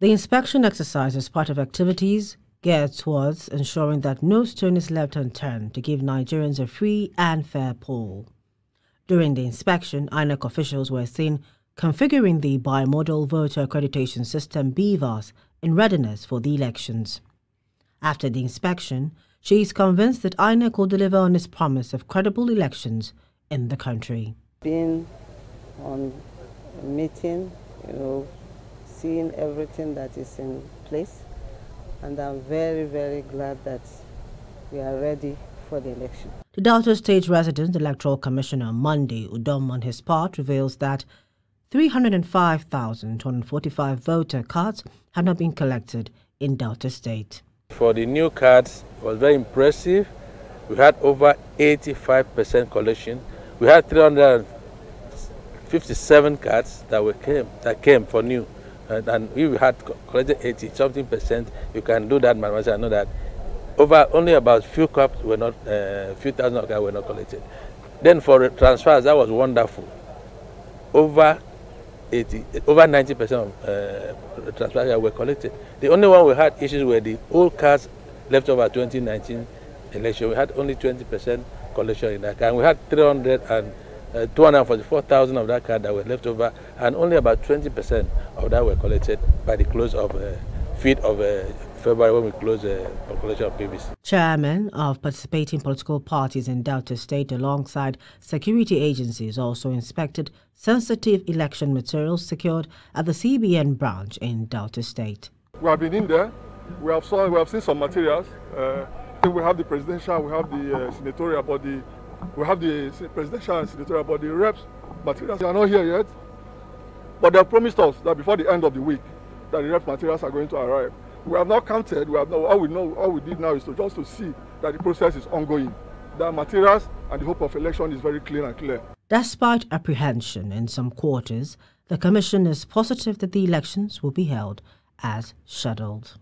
The inspection exercise is part of activities geared towards ensuring that no stone is left unturned to give Nigerians a free and fair poll. During the inspection, INEC officials were seen configuring the bimodal voter accreditation system BVAS in readiness for the elections. After the inspection, she is convinced that INEC will deliver on its promise of credible elections in the country. Being on a meeting, seeing everything that is in place, and I'm very, very glad that we are ready for the election. The Delta State Resident Electoral Commissioner Monday Udom on his part reveals that 305,245 voter cards have not been collected in Delta State. For the new cards, it was very impressive. We had over 85% collection. We had 357 cards that came for new. And if we had collected 80-something%, you can do that mathematics. I know that only about few cards were not, few thousand of cards were not collected. Then for transfers, that was wonderful. Over 90% of transfers were collected. The only one we had issues were the old cards left over 2019 election. We had only 20% collection in that card. And we had 244,000 of that card that were left over, and only about 20% of that were collected by the close of 5th of February when we closed the collection of PVC. Chairmen of participating political parties in Delta State alongside security agencies also inspected sensitive election materials secured at the CBN branch in Delta State. We have been in there. We have seen some materials. We have the presidential, we have the senatorial body. We have the presidential and senatorial body reps materials. They are not here yet, but they have promised us that before the end of the week, that the reps materials are going to arrive. We have not counted. We have not. All we did now is just to see that the process is ongoing. The materials and the hope of election is very clear and clear. Despite apprehension in some quarters, the Commission is positive that the elections will be held as scheduled.